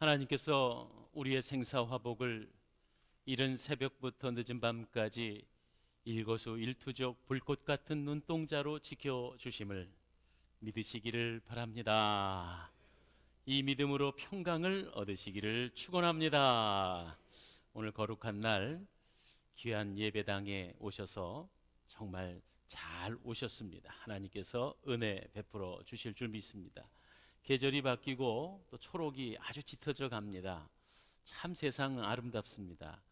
하나님께서 우리의 생사화복을 이른 새벽부터 늦은 밤까지 일거수일투족 불꽃 같은 눈동자로 지켜주심을 믿으시기를 바랍니다. 이 믿음으로 평강을 얻으시기를 축원합니다. 오늘 거룩한 날 귀한 예배당에 오셔서 정말 잘 오셨습니다. 하나님께서 은혜 베풀어 주실 줄 믿습니다. 계절이 바뀌고 또 초록이 아주 짙어져 갑니다. 참 세상 아름답습니다.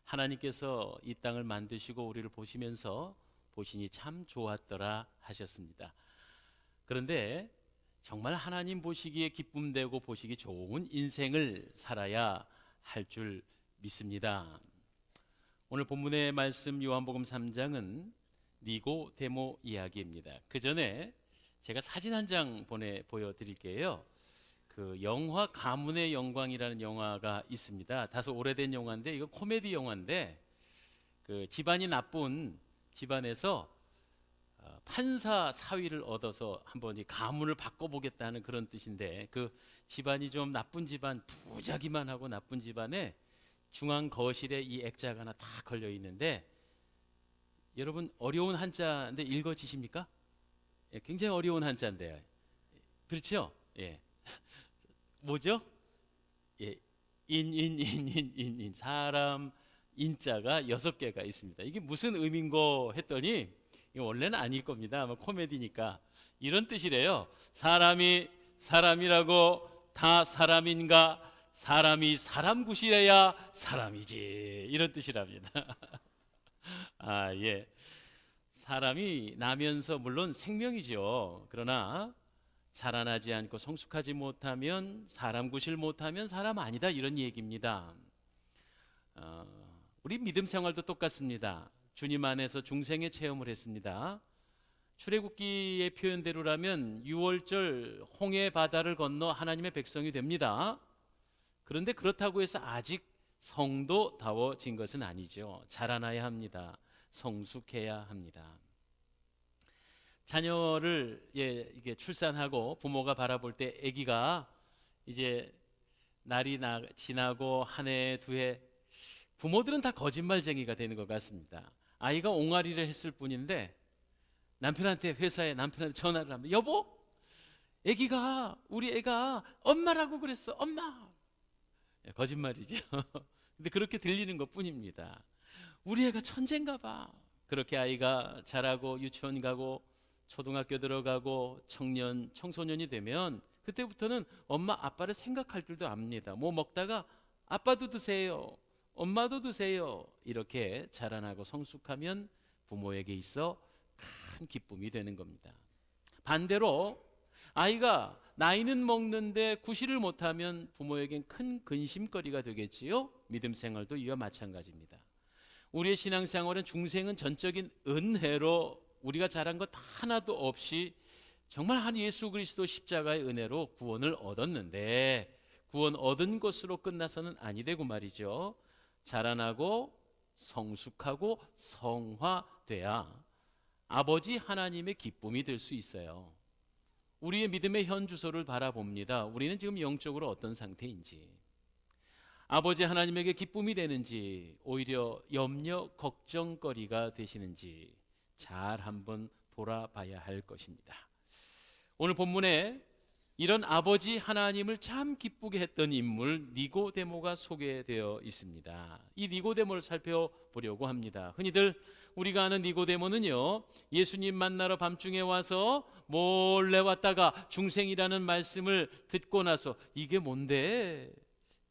하나님께서 이 땅을 만드시고 우리를 보시면서 보시니 참 좋았더라 하셨습니다. 그런데 정말 하나님 보시기에 기쁨되고 보시기 좋은 인생을 살아야 할 줄 믿습니다. 오늘 본문의 말씀 요한복음 3장은 니고데모 이야기입니다. 그 전에 제가 사진 한 장 보여드릴게요. 그 영화 가문의 영광이라는 영화가 있습니다. 다소 오래된 영화인데 이거 코미디 영화인데 그 집안이 나쁜 집안에서 판사 사위를 얻어서 한번 이 가문을 바꿔보겠다는 그런 뜻인데, 그 집안이 좀 나쁜 집안, 부자기만 하고 나쁜 집안에 중앙 거실에 이 액자가 하나 다 걸려 있는데, 여러분 어려운 한자인데 읽어지십니까? 예, 굉장히 어려운 한자인데요. 그렇죠? 예. 뭐죠? 예. 인 사람 인자가 6개가 있습니다. 이게 무슨 의미인고 했더니 이거 원래는 아닐 겁니다. 아마 코미디니까 이런 뜻이래요. 사람이 사람이라고 다 사람인가? 사람이 사람 구실해야 사람이지. 이런 뜻이랍니다. 아, 예. 사람이 나면서 물론 생명이죠. 그러나 자라나지 않고 성숙하지 못하면, 사람 구실 못하면 사람 아니다, 이런 얘기입니다. 우리 믿음 생활도 똑같습니다. 주님 안에서 중생의 체험을 했습니다. 출애굽기의 표현대로라면 6월절 홍해 바다를 건너 하나님의 백성이 됩니다. 그런데 그렇다고 해서 아직 성도다워진 것은 아니죠. 자라나야 합니다. 성숙해야 합니다. 자녀를 이게 출산하고 부모가 바라볼 때 아기가 이제 날이 지나고 한 해, 두 해, 부모들은 다 거짓말쟁이가 되는 것 같습니다. 아이가 옹알이를 했을 뿐인데 회사에 남편한테 전화를 합니다. 여보, 우리 애가 엄마라고 그랬어, 엄마. 거짓말이죠. 근데 그렇게 들리는 것 뿐입니다. 우리 애가 천재인가 봐. 그렇게 아이가 자라고 유치원 가고 초등학교 들어가고 청소년이 되면 그때부터는 엄마 아빠를 생각할 줄도 압니다. 뭐 먹다가 아빠도 드세요, 엄마도 드세요, 이렇게 자라나고 성숙하면 부모에게 있어 큰 기쁨이 되는 겁니다. 반대로 아이가 나이는 먹는데 구실을 못하면 부모에겐 큰 근심거리가 되겠지요. 믿음 생활도 이와 마찬가지입니다. 우리의 신앙생활은 중생은 전적인 은혜로 우리가 잘한 것 하나도 없이 정말 한 예수 그리스도 십자가의 은혜로 구원을 얻었는데, 구원 얻은 것으로 끝나서는 아니 되고 말이죠. 자라나고 성숙하고 성화돼야 아버지 하나님의 기쁨이 될 수 있어요. 우리의 믿음의 현 주소를 바라봅니다. 우리는 지금 영적으로 어떤 상태인지, 아버지 하나님에게 기쁨이 되는지 오히려 염려 걱정거리가 되시는지 잘 한번 돌아봐야 할 것입니다. 오늘 본문에 이런 아버지 하나님을 참 기쁘게 했던 인물 니고데모가 소개되어 있습니다. 이 니고데모를 살펴보려고 합니다. 흔히들 우리가 아는 니고데모는요, 예수님 만나러 밤중에 와서 몰래 왔다가 중생이라는 말씀을 듣고 나서 이게 뭔데?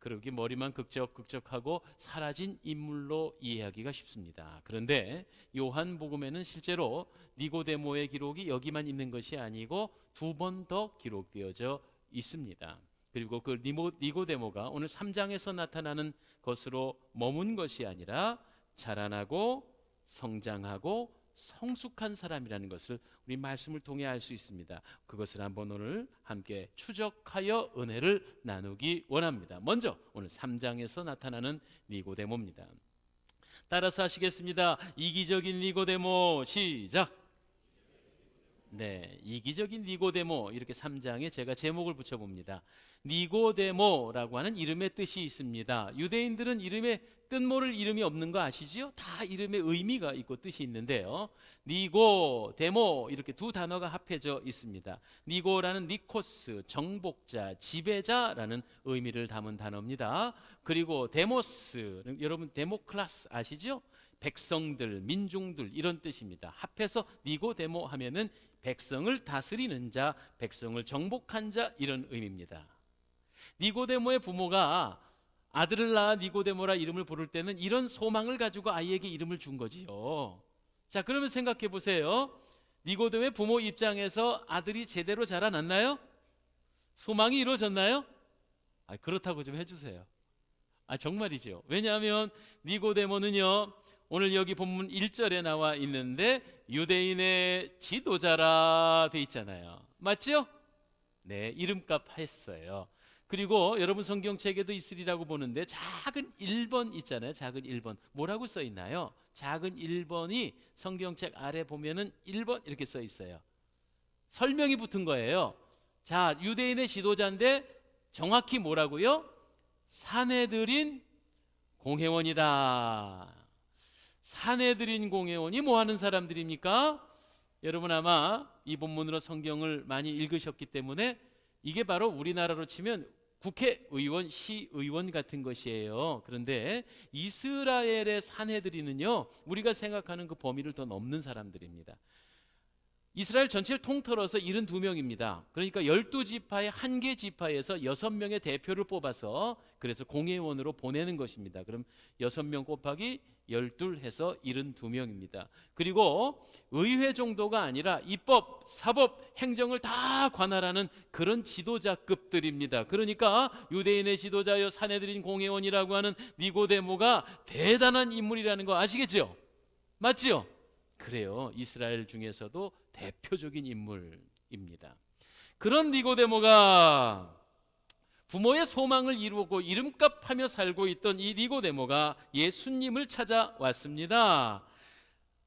그러기 머리만 극적극적하고 사라진 인물로 이해하기가 쉽습니다. 그런데 요한복음에는 실제로 니고데모의 기록이 여기만 있는 것이 아니고 2번 더 기록되어져 있습니다. 그리고 그 니고데모가 오늘 3장에서 나타나는 것으로 머문 것이 아니라 자라나고 성장하고 성숙한 사람이라는 것을 우리 말씀을 통해 알 수 있습니다. 그것을 한번 오늘 함께 추적하여 은혜를 나누기 원합니다. 먼저 오늘 3장에서 나타나는 니고데모입니다. 따라서 하시겠습니다. 이기적인 니고데모. 시작. 네, 이기적인 니고데모, 이렇게 3장에 제가 제목을 붙여봅니다. 니고데모라고 하는 이름의 뜻이 있습니다. 유대인들은 이름에 뜻모를 이름이 없는 거 아시지요? 다 이름에 의미가 있고 뜻이 있는데요. 니고데모, 이렇게 두 단어가 합해져 있습니다. 니고라는 니코스, 정복자, 지배자라는 의미를 담은 단어입니다. 그리고 데모스, 여러분 데모클라스 아시죠? 백성들, 민중들, 이런 뜻입니다. 합해서 니고데모 하면은 백성을 다스리는 자, 백성을 정복한 자, 이런 의미입니다. 니고데모의 부모가 아들을 낳아 니고데모라 이름을 부를 때는 이런 소망을 가지고 아이에게 이름을 준 거지요. 자, 그러면 생각해 보세요. 니고데모의 부모 입장에서 아들이 제대로 자라났나요? 소망이 이루어졌나요? 그렇다고 좀 해주세요. 정말이죠. 왜냐하면 니고데모는요, 오늘 여기 본문 1절에 나와 있는데 유대인의 지도자라 돼 있잖아요. 맞죠? 네, 이름값 했어요. 그리고 여러분 성경책에도 있으리라고 보는데 작은 1번 있잖아요. 작은 1번. 뭐라고 써 있나요? 작은 1번이 성경책 아래 보면은 1번 이렇게 써 있어요. 설명이 붙은 거예요. 자, 유대인의 지도자인데 정확히 뭐라고요? 사내들인 공회원이다. 사내들인 공회원이 뭐 하는 사람들입니까? 여러분 아마 이 본문으로 성경을 많이 읽으셨기 때문에 이게 바로 우리나라로 치면 국회의원, 시의원 같은 것이에요. 그런데 이스라엘의 사내들이는요, 우리가 생각하는 그 범위를 더 넘는 사람들입니다. 이스라엘 전체를 통틀어서 72명입니다. 그러니까 12지파의 한 개 지파에서 6명의 대표를 뽑아서 그래서 공회원으로 보내는 것입니다. 그럼 6명 곱하기 12 해서 72명입니다. 그리고 의회 정도가 아니라 입법, 사법, 행정을 다 관할하는 그런 지도자급들입니다. 그러니까 유대인의 지도자여 사내들인 공회원이라고 하는 니고데모가 대단한 인물이라는 거 아시겠죠? 맞지요? 그래요. 이스라엘 중에서도 대표적인 인물입니다. 그런 니고데모가 부모의 소망을 이루고 이름값하며 살고 있던 이 니고데모가 예수님을 찾아왔습니다.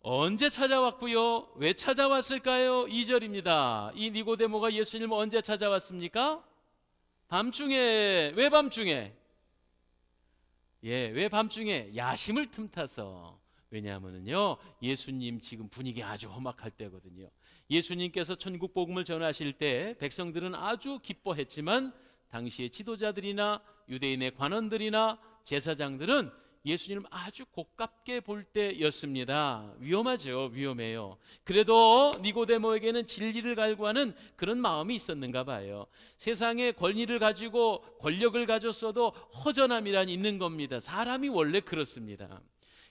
언제 찾아왔고요? 왜 찾아왔을까요? 2절입니다. 이 니고데모가 예수님을 언제 찾아왔습니까? 밤중에. 왜 밤중에? 왜 밤중에? 야심을 틈타서. 왜냐하면요, 예수님 지금 분위기 아주 험악할 때거든요. 예수님께서 천국 복음을 전하실 때 백성들은 아주 기뻐했지만 당시의 지도자들이나 유대인의 관원들이나 제사장들은 예수님을 아주 고깝게 볼 때였습니다. 위험하죠. 위험해요. 그래도 니고데모에게는 진리를 갈구하는 그런 마음이 있었는가 봐요. 세상에 권위를 가지고 권력을 가졌어도 허전함이란 있는 겁니다. 사람이 원래 그렇습니다.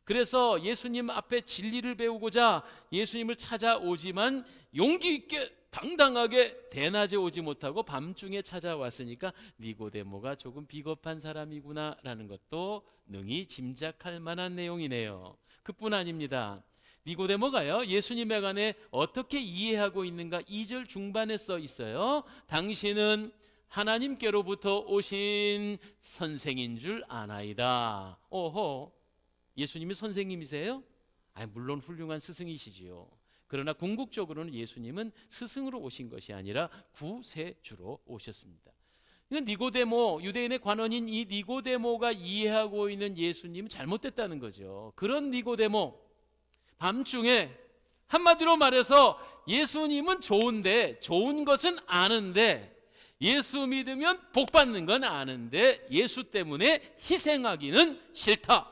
그래서 예수님 앞에 진리를 배우고자 예수님을 찾아오지만 용기 있게 당당하게 대낮에 오지 못하고 밤중에 찾아왔으니까 니고데모가 조금 비겁한 사람이구나라는 것도 능히 짐작할 만한 내용이네요. 그뿐 아닙니다. 니고데모가요, 예수님에 관해 어떻게 이해하고 있는가 2절 중반에 써 있어요. 당신은 하나님께로부터 오신 선생인 줄 아나이다. 오호, 예수님이 선생님이세요? 물론 훌륭한 스승이시지요. 그러나 궁극적으로는 예수님은 스승으로 오신 것이 아니라 구세주로 오셨습니다. 니고데모, 유대인의 관원인 이 니고데모가 이해하고 있는 예수님은 잘못됐다는 거죠. 그런 니고데모, 밤중에 한마디로 말해서 예수님은 좋은데, 좋은 것은 아는데, 예수 믿으면 복 받는 건 아는데 예수 때문에 희생하기는 싫다.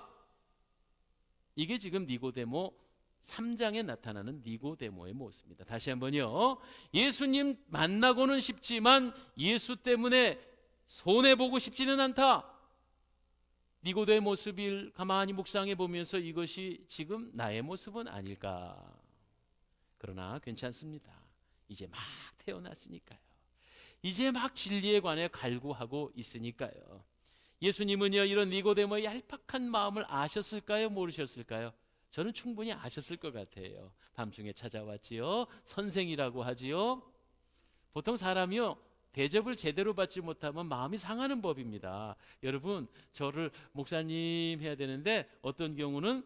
이게 지금 니고데모 3장에 나타나는 니고데모의 모습입니다. 다시 한번요. 예수님 만나고는 싶지만 예수 때문에 손해보고 싶지는 않다. 니고데모의 모습을 가만히 묵상해 보면서 이것이 지금 나의 모습은 아닐까. 그러나 괜찮습니다. 이제 막 태어났으니까요. 이제 막 진리에 관해 갈구하고 있으니까요. 예수님은요, 이런 니고데모의 얄팍한 마음을 아셨을까요? 모르셨을까요? 저는 충분히 아셨을 것 같아요. 밤중에 찾아왔지요. 선생이라고 하지요. 보통 사람이요, 대접을 제대로 받지 못하면 마음이 상하는 법입니다. 여러분, 저를 목사님 해야 되는데 어떤 경우는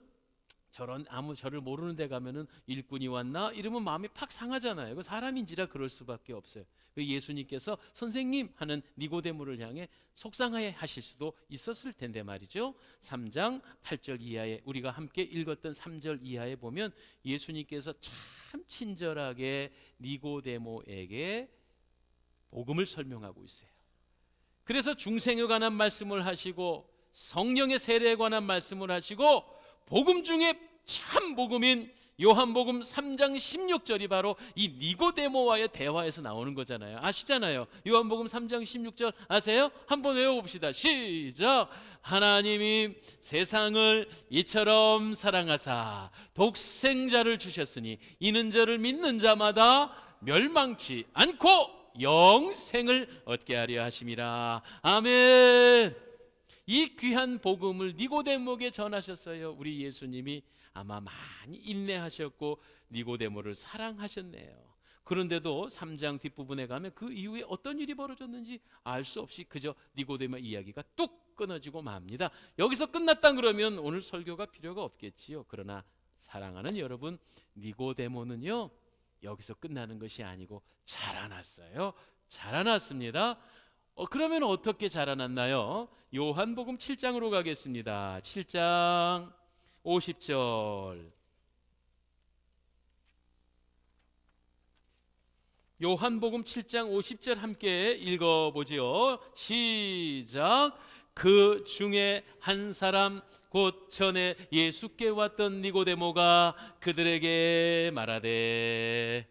저를 모르는 데 가면은 일꾼이 왔나 이러면 마음이 팍 상하잖아요. 그 사람인지라 그럴 수밖에 없어요. 그 예수님께서 선생님 하는 니고데모를 향해 속상해 하실 수도 있었을 텐데 말이죠. 3장 8절 이하에 우리가 함께 읽었던 3절 이하에 보면 예수님께서 참 친절하게 니고데모에게 복음을 설명하고 있어요. 그래서 중생에 관한 말씀을 하시고 성령의 세례에 관한 말씀을 하시고 복음 중에 참 복음인 요한복음 3장 16절이 바로 이 니고데모와의 대화에서 나오는 거잖아요. 아시잖아요. 요한복음 3장 16절 아세요? 한번 외워봅시다. 시작. 하나님이 세상을 이처럼 사랑하사 독생자를 주셨으니 이는 저를 믿는 자마다 멸망치 않고 영생을 얻게 하려 하심이라. 아멘. 이 귀한 복음을 니고데모에게 전하셨어요. 우리 예수님이 아마 많이 인내하셨고 니고데모를 사랑하셨네요. 그런데도 3장 뒷부분에 가면 그 이후에 어떤 일이 벌어졌는지 알 수 없이 그저 니고데모 이야기가 뚝 끊어지고 맙니다. 여기서 끝났다 그러면 오늘 설교가 필요가 없겠지요. 그러나 사랑하는 여러분, 니고데모는요 여기서 끝나는 것이 아니고 자라났어요. 자라났습니다. 그러면 어떻게 자라났나요? 요한복음 7장으로 가겠습니다. 7장 50절. 요한복음 7장 50절 함께 읽어보지요. 시작. 그 중에 한 사람 곧 전에 예수께 왔던 니고데모가 그들에게 말하되,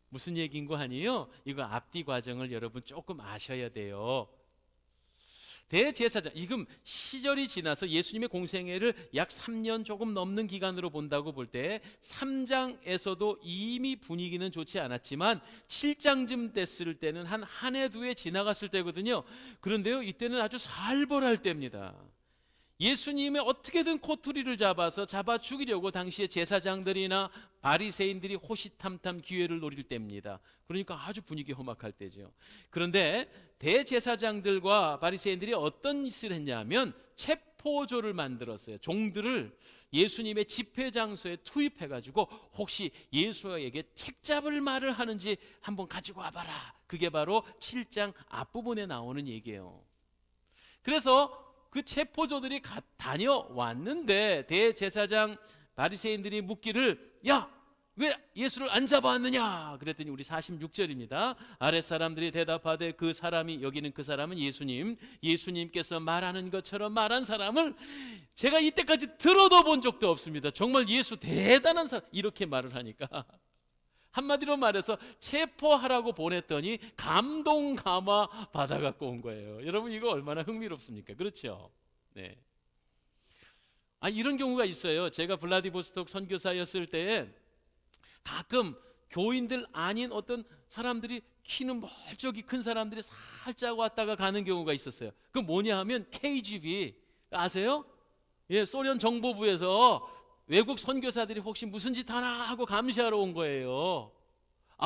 무슨 얘기인 거 아니에요? 이거 앞뒤 과정을 여러분 조금 아셔야 돼요. 대제사장, 지금 시절이 지나서 예수님의 공생애를 약 3년 조금 넘는 기간으로 본다고 볼 때 3장에서도 이미 분위기는 좋지 않았지만 7장쯤 됐을 때는 한 해 두 해 지나갔을 때거든요. 그런데요, 이때는 아주 살벌할 때입니다. 예수님의 어떻게든 코투리를 잡아 죽이려고 당시에 제사장들이나 바리새인들이 호시탐탐 기회를 노릴 때입니다. 그러니까 아주 분위기 험악할 때죠. 그런데 대제사장들과 바리새인들이 어떤 짓을 했냐면 체포조를 만들었어요. 종들을 예수님의 집회 장소에 투입해가지고 혹시 예수에게 책잡을 말을 하는지 한번 가지고 와봐라. 그게 바로 7장 앞부분에 나오는 얘기예요. 그래서 그 체포조들이 다녀왔는데 대제사장 바리새인들이 묻기를, 야, 왜 예수를 안 잡아왔느냐? 그랬더니 우리 46절입니다. 아랫사람들이 대답하되 그 사람이, 여기는 그 사람은 예수님께서 말하는 것처럼 말한 사람을 제가 이때까지 들어도 본 적도 없습니다. 정말 예수 대단한 사람, 이렇게 말을 하니까 한마디로 말해서 체포하라고 보냈더니 감동 감화 받아갖고 온 거예요. 여러분, 이거 얼마나 흥미롭습니까? 그렇죠? 네. 이런 경우가 있어요. 제가 블라디보스톡 선교사였을 때 가끔 교인들 아닌 어떤 사람들이, 키는 멀쩡히 큰 사람들이 살짝 왔다가 가는 경우가 있었어요. 그 뭐냐 하면 KGB 아세요? 예, 소련 정보부에서 외국 선교사들이 혹시 무슨 짓 하나 하고 감시하러 온 거예요.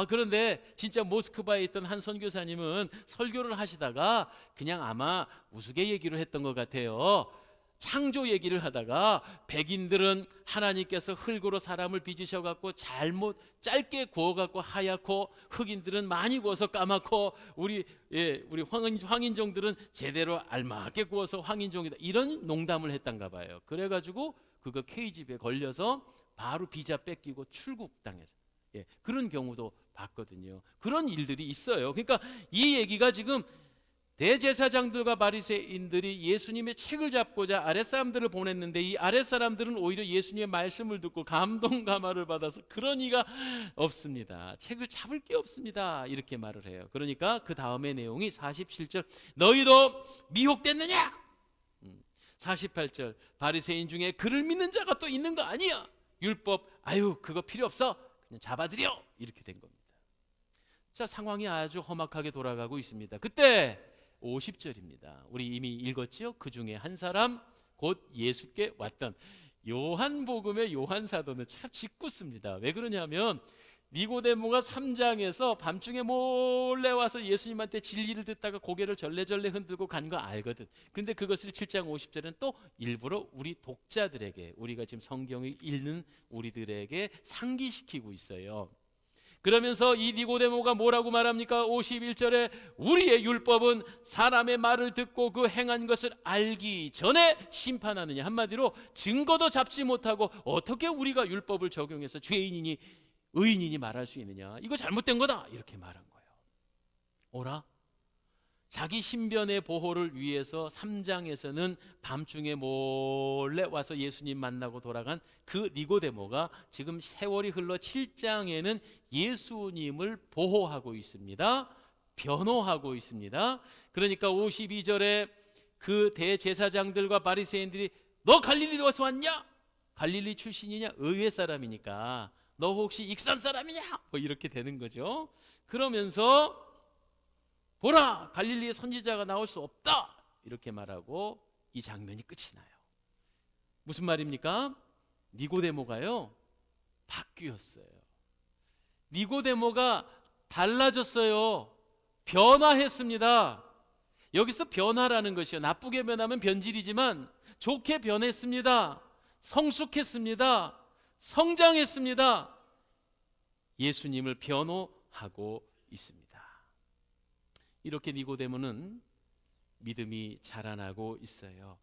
그런데 진짜 모스크바에 있던 한 선교사님은 설교를 하시다가 그냥 아마 우스개 얘기를 했던 것 같아요. 창조 얘기를 하다가 백인들은 하나님께서 흙으로 사람을 빚으셔갖고 잘못 짧게 구워갖고 하얗고, 흑인들은 많이 구워서 까맣고, 우리 황인종들은 제대로 알맞게 구워서 황인종이다, 이런 농담을 했단가 봐요. 그래가지고 그거 KGB에 걸려서 바로 비자 뺏기고 출국당해서, 그런 경우도 봤거든요. 그런 일들이 있어요. 그러니까 이 얘기가 지금 대제사장들과 바리새인들이 예수님의 책을 잡고자 아랫사람들을 보냈는데, 이 아랫사람들은 오히려 예수님의 말씀을 듣고 감동 감화를 받아서 그런 이가 없습니다. 책을 잡을 게 없습니다. 이렇게 말을 해요. 그러니까 그 다음의 내용이 47절, 너희도 미혹됐느냐? 48절, 바리새인 중에 그를 믿는 자가 또 있는 거 아니야? 율법, 그거 필요 없어, 그냥 잡아들여, 이렇게 된 겁니다. 자, 상황이 아주 험악하게 돌아가고 있습니다. 그때 50절입니다. 우리 이미 읽었지요? 그 중에 한 사람 곧 예수께 왔던, 요한복음의 요한 사도는 참 짓궂습니다. 왜 그러냐면 니고데모가 3장에서 밤중에 몰래 와서 예수님한테 진리를 듣다가 고개를 절레절레 흔들고 간 거 알거든. 근데 그것을 7장 50절에는 또 일부러 우리 독자들에게, 우리가 지금 성경을 읽는 우리들에게 상기시키고 있어요. 그러면서 이 니고데모가 뭐라고 말합니까? 51절에 우리의 율법은 사람의 말을 듣고 그 행한 것을 알기 전에 심판하느냐. 한마디로 증거도 잡지 못하고 어떻게 우리가 율법을 적용해서 죄인이니 의인이니 말할 수 있느냐. 이거 잘못된 거다. 이렇게 말한 거예요. 오라. 자기 신변의 보호를 위해서 3장에서는 밤중에 몰래 와서 예수님 만나고 돌아간 그 니고데모가 지금 세월이 흘러 7장에는 예수님을 보호하고 있습니다. 변호하고 있습니다. 그러니까 52절에 그 대제사장들과 바리새인들이 너 갈릴리 어디서 왔냐? 갈릴리 출신이냐? 의회 사람이니까 너 혹시 익산 사람이냐? 뭐 이렇게 되는 거죠. 그러면서 보라, 갈릴리의 선지자가 나올 수 없다, 이렇게 말하고 이 장면이 끝이 나요. 무슨 말입니까? 니고데모가요 바뀌었어요. 니고데모가 달라졌어요. 변화했습니다. 여기서 변화라는 것이요, 나쁘게 변하면 변질이지만 좋게 변했습니다. 성숙했습니다. 성장했습니다. 예수님을 변호하고 있습니다. 이렇게 니고데모는 믿음이 자라나고 있어요.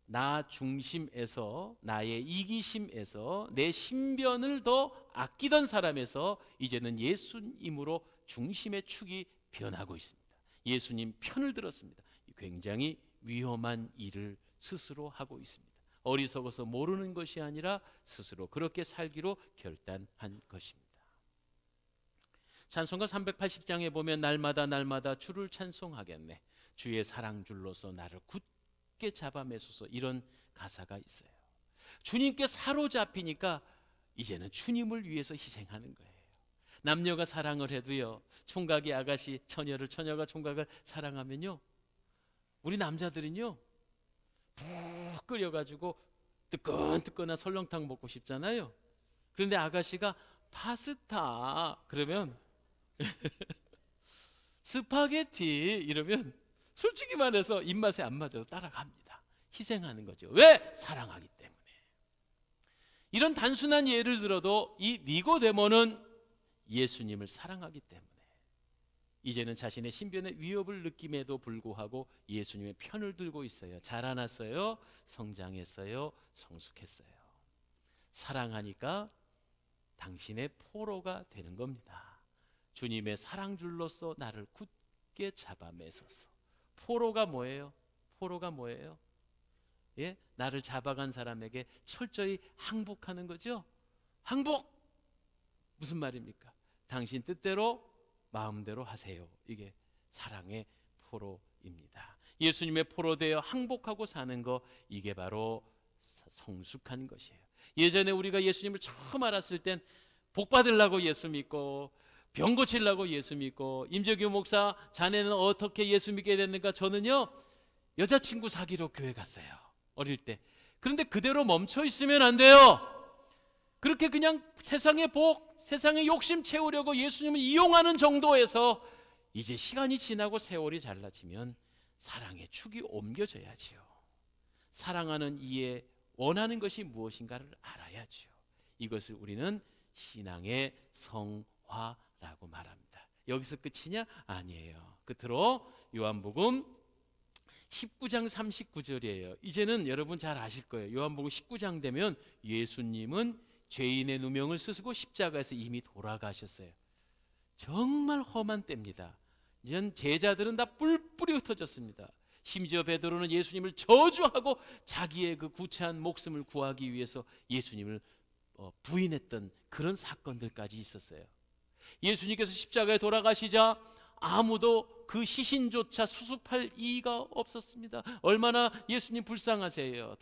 나 중심에서, 나의 이기심에서, 내 신변을 더 아끼던 사람에서 이제는 예수님으로 중심의 축이 변하고 있습니다. 예수님 편을 들었습니다. 굉장히 위험한 일을 스스로 하고 있습니다. 어리석어서 모르는 것이 아니라 스스로 그렇게 살기로 결단한 것입니다. 찬송가 380장에 보면 날마다 주를 찬송하겠네, 주의 사랑 줄로서 나를 굳게 잡아매소서, 이런 가사가 있어요. 주님께 사로잡히니까 이제는 주님을 위해서 희생하는 거예요. 남녀가 사랑을 해도요, 총각이 아가씨, 처녀가 총각을 사랑하면요, 우리 남자들은요 푹 끓여가지고 뜨끈뜨끈한 설렁탕 먹고 싶잖아요. 그런데 아가씨가 파스타 그러면 스파게티 이러면 솔직히 말해서 입맛에 안 맞아도 따라갑니다. 희생하는 거죠. 왜? 사랑하기 때문에. 이런 단순한 예를 들어도 이 니고데모는 예수님을 사랑하기 때문에 이제는 자신의 신변의 위협을 느낌에도 불구하고 예수님의 편을 들고 있어요. 자라났어요. 성장했어요. 성숙했어요. 사랑하니까 당신의 포로가 되는 겁니다. 주님의 사랑줄로서 나를 굳게 잡아매소서. 포로가 뭐예요? 포로가 뭐예요? 예? 나를 잡아간 사람에게 철저히 항복하는 거죠. 항복! 무슨 말입니까? 당신 뜻대로 마음대로 하세요. 이게 사랑의 포로입니다. 예수님의 포로 되어 항복하고 사는 거, 이게 바로 성숙한 것이에요. 예전에 우리가 예수님을 처음 알았을 땐 복 받으려고 예수 믿고, 병 고치려고 예수 믿고, 임재규 목사 자네는 어떻게 예수 믿게 됐는가? 저는요 여자친구 사귀러 교회 갔어요, 어릴 때. 그런데 그대로 멈춰 있으면 안 돼요. 그렇게 그냥 세상의 복, 세상의 욕심 채우려고 예수님을 이용하는 정도에서 이제 시간이 지나고 세월이 잘라지면 사랑의 축이 옮겨져야지요. 사랑하는 이에 원하는 것이 무엇인가를 알아야죠. 이것을 우리는 신앙의 성화라고 말합니다. 여기서 끝이냐? 아니에요. 끝으로 요한복음 19장 39절이에요. 이제는 여러분 잘 아실 거예요. 요한복음 19장 되면 예수님은 죄인의 누명을 쓰시고 십자가에서 이미 돌아가셨어요. 정말 험한 때입니다. 이젠 제자들은 다 뿔뿔이 흩어졌습니다. 심지어 베드로는 예수님을 저주하고 자기의 그 구차한 목숨을 구하기 위해서 예수님을 부인했던 그런 사건들까지 있었어요. 예수님께서 십자가에 돌아가시자 아무도 그 시신조차 수습할 이가 없었습니다. 얼마나 예수님 불쌍하세요.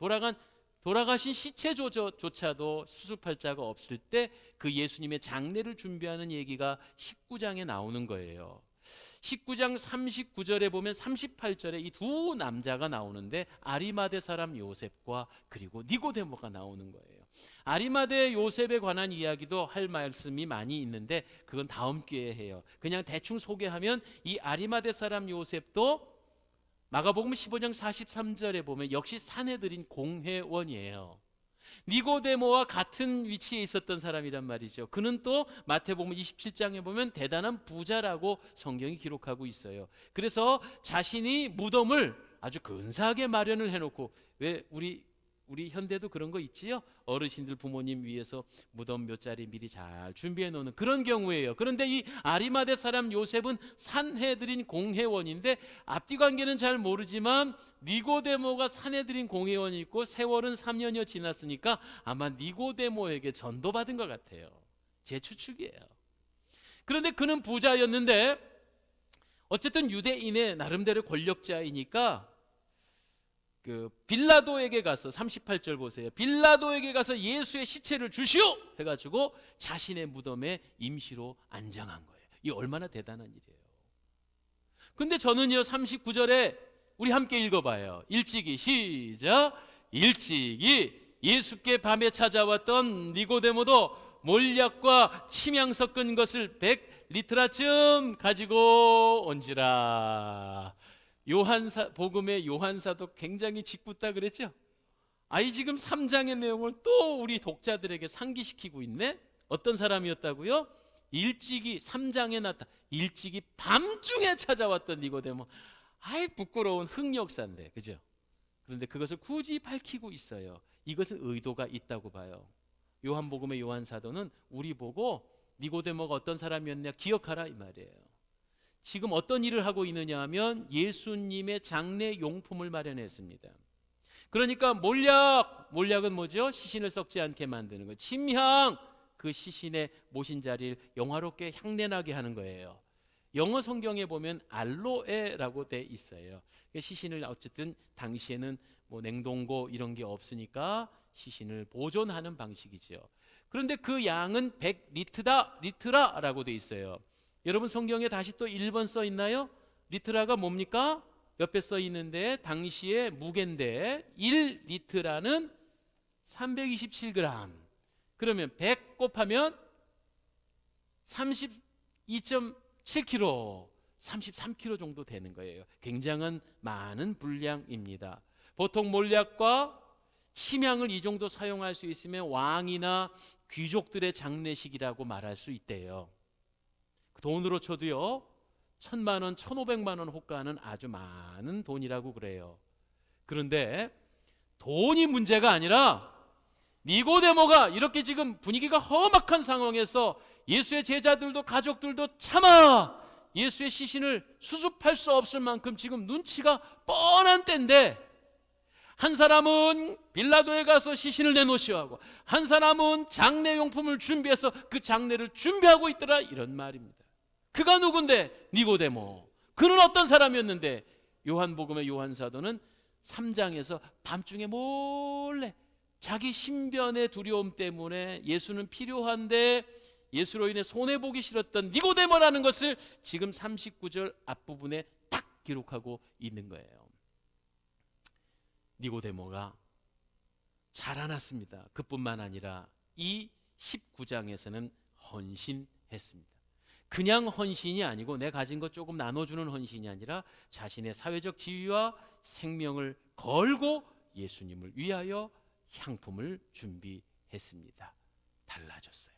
돌아가신 시체조차도 수습할 자가 없을 때 그 예수님의 장례를 준비하는 얘기가 19장에 나오는 거예요. 19장 39절에 보면 38절에 이 두 남자가 나오는데 아리마대 사람 요셉과 그리고 니고데모가 나오는 거예요. 아리마대 요셉에 관한 이야기도 할 말씀이 많이 있는데 그건 다음 기회에 해요. 그냥 대충 소개하면 이 아리마대 사람 요셉도 마가복음 15장 43절에 보면 역시 사내들인 공회원이에요. 니고데모와 같은 위치에 있었던 사람이란 말이죠. 그는 또 마태복음 27장에 보면 대단한 부자라고 성경이 기록하고 있어요. 그래서 자신이 무덤을 아주 근사하게 마련을 해놓고, 왜 우리 현대도 그런 거 있지요? 어르신들 부모님 위해서 무덤 몇 자리 미리 잘 준비해 놓는 그런 경우예요. 그런데 이 아리마대 사람 요셉은 산헤드린 공회원인데 앞뒤 관계는 잘 모르지만 니고데모가 산헤드린 공회원이 있고 세월은 3년여 지났으니까 아마 니고데모에게 전도받은 것 같아요. 제 추측이에요. 그런데 그는 부자였는데 어쨌든 유대인의 나름대로 권력자이니까 그 빌라도에게 가서 38절 보세요. 빌라도에게 가서 예수의 시체를 주시오 해가지고 자신의 무덤에 임시로 안장한 거예요. 이 얼마나 대단한 일이에요. 근데 저는요 39절에 우리 함께 읽어봐요. 일찍이 시작. 일찍이 예수께 밤에 찾아왔던 니고데모도 몰약과 침향 섞은 것을 100리트라쯤 가지고 온지라. 복음의 요한사도 굉장히 짓궂다 그랬죠? 아이 지금 3장의 내용을 또 우리 독자들에게 상기시키고 있네? 어떤 사람이었다고요? 일찍이 3장에 일찍이 밤중에 찾아왔던 니고데모. 아이 부끄러운 흑역사인데, 그죠? 그런데 그것을 굳이 밝히고 있어요. 이것은 의도가 있다고 봐요. 요한복음의 요한사도는 우리 보고 니고데모가 어떤 사람이었냐 기억하라 이 말이에요. 지금 어떤 일을 하고 있느냐 하면 예수님의 장례 용품을 마련했습니다. 그러니까 몰약은 뭐죠? 시신을 썩지 않게 만드는 거. 침향, 그 시신의 모신 자리를 영화롭게 향내나게 하는 거예요. 영어 성경에 보면 알로에라고 돼 있어요. 시신을 어쨌든 당시에는 뭐 냉동고 이런 게 없으니까 시신을 보존하는 방식이죠. 그런데 그 양은 100리트라라고 돼 있어요. 여러분 성경에 다시 또 1번 써 있나요? 리트라가 뭡니까? 옆에 써 있는데 당시의 무게인데 1리트라는 327g. 그러면 100 곱하면 32.7kg, 33kg 정도 되는 거예요. 굉장한 많은 분량입니다. 보통 몰약과 침향을 이 정도 사용할 수 있으면 왕이나 귀족들의 장례식이라고 말할 수 있대요. 돈으로 쳐도요 1,000만 원, 1,500만 원 호가는 아주 많은 돈이라고 그래요. 그런데 돈이 문제가 아니라 니고데모가 이렇게 지금 분위기가 험악한 상황에서 예수의 제자들도 가족들도 차마 예수의 시신을 수습할 수 없을 만큼 지금 눈치가 뻔한 때인데, 한 사람은 빌라도에 가서 시신을 내놓으시오 하고 한 사람은 장례용품을 준비해서 그 장례를 준비하고 있더라, 이런 말입니다. 그가 누군데? 니고데모. 그는 어떤 사람이었는데? 요한복음의 요한사도는 3장에서 밤중에 몰래 자기 신변의 두려움 때문에 예수는 필요한데 예수로 인해 손해보기 싫었던 니고데모라는 것을 지금 39절 앞부분에 딱 기록하고 있는 거예요. 니고데모가 자라났습니다. 그뿐만 아니라 이 19장에서는 헌신했습니다. 그냥 헌신이 아니고 내 가진 것 조금 나눠주는 헌신이 아니라 자신의 사회적 지위와 생명을 걸고 예수님을 위하여 향품을 준비했습니다. 달라졌어요.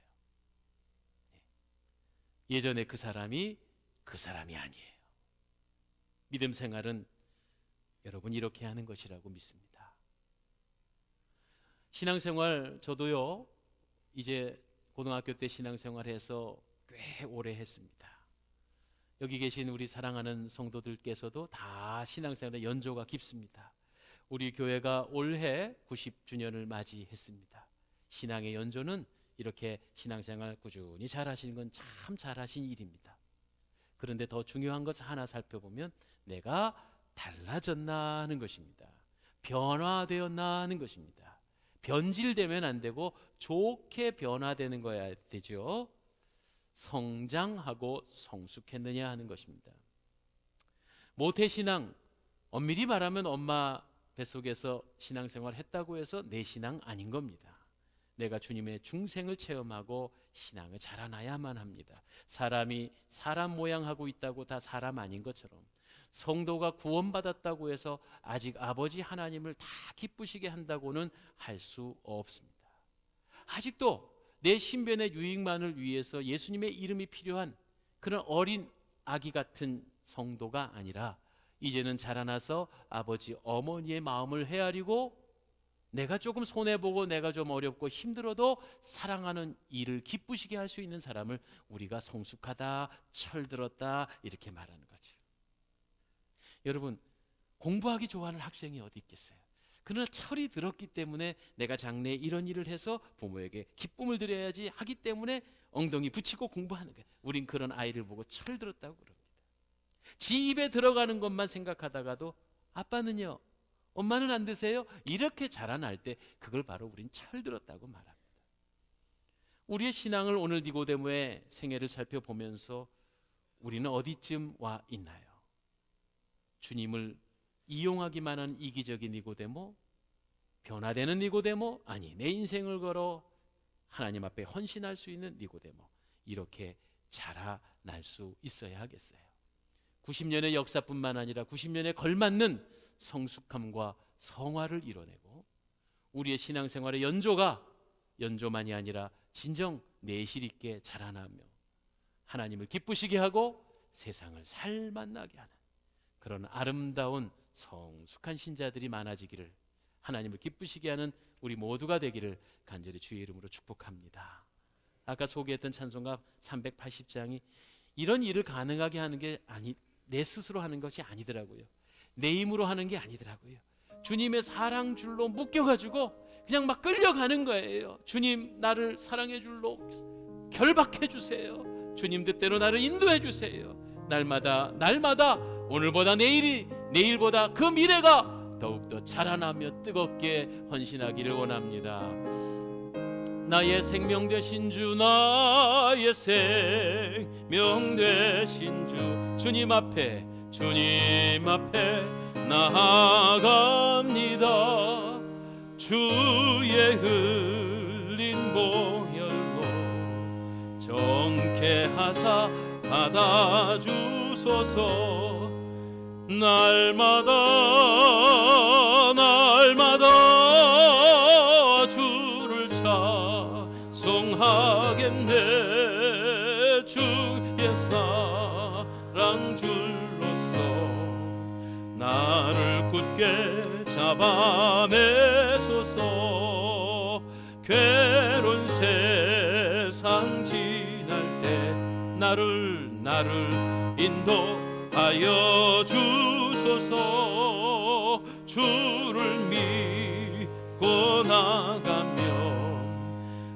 예전에 그 사람이 아니에요. 믿음 생활은 여러분 이렇게 하는 것이라고 믿습니다. 신앙생활 저도요 이제 고등학교 때 신앙생활해서 꽤 오래 했습니다. 여기 계신 우리 사랑하는 성도들께서도 다 신앙생활에 연조가 깊습니다. 우리 교회가 올해 90주년을 맞이했습니다. 신앙의 연조는 이렇게 신앙생활 꾸준히 잘하시는 건 참 잘하신 일입니다. 그런데 더 중요한 것을 하나 살펴보면 내가 달라졌나 하는 것입니다. 변화되었나 하는 것입니다. 변질되면 안 되고 좋게 변화되는 거야 되죠. 성장하고 성숙했느냐 하는 것입니다. 모태신앙, 엄밀히 말하면 엄마 뱃속에서 신앙생활 했다고 해서 내 신앙 아닌 겁니다. 내가 주님의 중생을 체험하고 신앙을 자라나야만 합니다. 사람이 사람 모양하고 있다고 다 사람 아닌 것처럼 성도가 구원받았다고 해서 아직 아버지 하나님을 다 기쁘시게 한다고는 할 수 없습니다. 아직도 내 신변의 유익만을 위해서 예수님의 이름이 필요한 그런 어린 아기 같은 성도가 아니라 이제는 자라나서 아버지 어머니의 마음을 헤아리고 내가 조금 손해보고 내가 좀 어렵고 힘들어도 사랑하는 이를 기쁘시게 할 수 있는 사람을 우리가 성숙하다, 철들었다 이렇게 말하는 거죠. 여러분, 공부하기 좋아하는 학생이 어디 있겠어요? 그러나 철이 들었기 때문에 내가 장래에 이런 일을 해서 부모에게 기쁨을 드려야지 하기 때문에 엉덩이 붙이고 공부하는 거예요. 우린 그런 아이를 보고 철들었다고 그럽니다. 지 입에 들어가는 것만 생각하다가도 아빠는요, 엄마는 안 드세요? 이렇게 자라날 때 그걸 바로 우린 철들었다고 말합니다. 우리의 신앙을 오늘 니고데모의 생애를 살펴보면서 우리는 어디쯤 와 있나요? 주님을 이용하기만 한 이기적인 니고데모? 변화되는 니고데모? 아니, 내 인생을 걸어 하나님 앞에 헌신할 수 있는 니고데모. 이렇게 자라날 수 있어야 하겠어요. 90년의 역사뿐만 아니라 90년에 걸맞는 성숙함과 성화를 이뤄내고 우리의 신앙생활의 연조가 연조만이 아니라 진정 내실 있게 자라나며 하나님을 기쁘시게 하고 세상을 살만나게 하는 그런 아름다운 성숙한 신자들이 많아지기를, 하나님을 기쁘시게 하는 우리 모두가 되기를 간절히 주의 이름으로 축복합니다. 아까 소개했던 찬송가 380장이 이런 일을 가능하게 하는 게 내 스스로 하는 것이 아니더라고요. 내 힘으로 하는 게 아니더라고요. 주님의 사랑 줄로 묶여가지고 그냥 막 끌려가는 거예요. 주님, 나를 사랑의 줄로 결박해 주세요. 주님 뜻대로 나를 인도해 주세요. 날마다 오늘보다 내일보다 그 미래가 더욱더 자라나며 뜨겁게 헌신하기를 원합니다. 나의 생명 되신 주, 나의 생명 되신 주, 주님 앞에 나아갑니다. 주의 흘린 보혈로 정케 하사 받아주소서. 날마다 주를 찬송하겠네. 주의 사랑 줄로서 나를 굳게 잡아매소서. 괴로운 세상 지날 때 나를 인도하여 주소서. 주를 믿고 나가면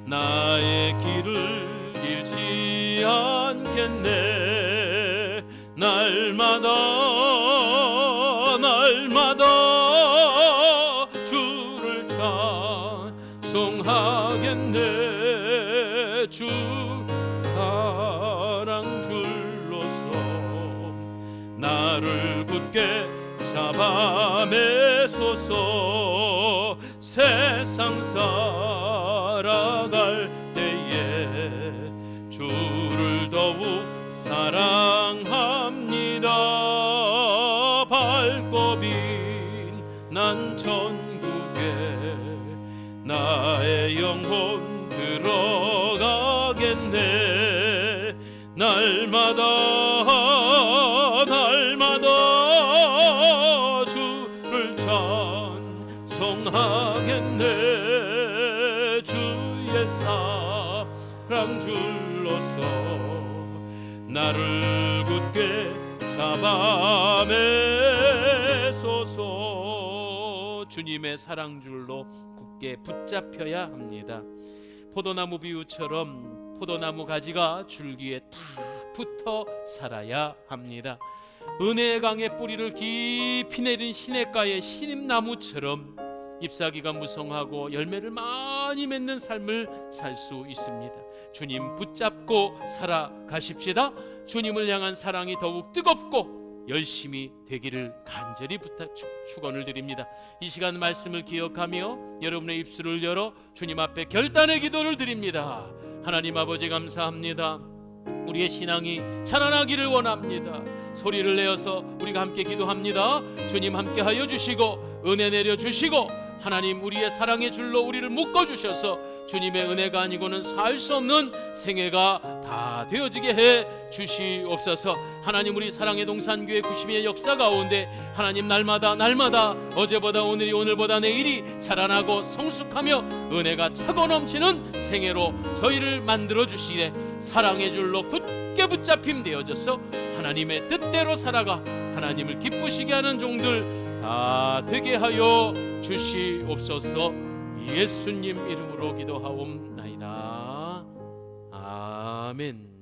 나의 길을 잃지 않겠네. 날마다 주를 찬송하겠네. 주 사랑 줄로서 나를 굳게 잡아매소서. 세상 살아갈 때에 주를 더욱 사랑합니다. 밝고빈 난 천국에 나의 영혼 들어가겠네. 날마다 주를 찬송하겠네. 주의 사랑 줄로서 나를 굳게 잡아매소서. 주님의 사랑 줄로 굳게 붙잡혀야 합니다. 포도나무 비유처럼 포도나무 가지가 줄기에 탁 붙어 살아야 합니다. 은혜의 강에 뿌리를 깊이 내린 시냇가의 신임나무처럼 잎사귀가 무성하고 열매를 많이 맺는 삶을 살 수 있습니다. 주님 붙잡고 살아가십시다. 주님을 향한 사랑이 더욱 뜨겁고 열심히 되기를 간절히 축원을 드립니다. 이 시간 말씀을 기억하며 여러분의 입술을 열어 주님 앞에 결단의 기도를 드립니다. 하나님 아버지 감사합니다. 우리의 신앙이 자라나기를 원합니다. 소리를 내어서 우리가 함께 기도합니다. 주님 함께하여 주시고 은혜 내려 주시고 하나님 우리의 사랑의 줄로 우리를 묶어 주셔서 주님의 은혜가 아니고는 살 수 없는 생애가 다 되어지게 해 주시옵소서. 하나님 우리 사랑의 동산교회 90의 역사 가운데 하나님 날마다 어제보다 오늘이 오늘보다 내일이 자라나고 성숙하며 은혜가 차고 넘치는 생애로 저희를 만들어 주시되 사랑의 줄로 굳게 붙잡힘 되어져서 하나님의 뜻대로 살아가 하나님을 기쁘시게 하는 종들 다 되게 하여 주시옵소서. 예수님 이름으로 기도하옵나이다. 아멘.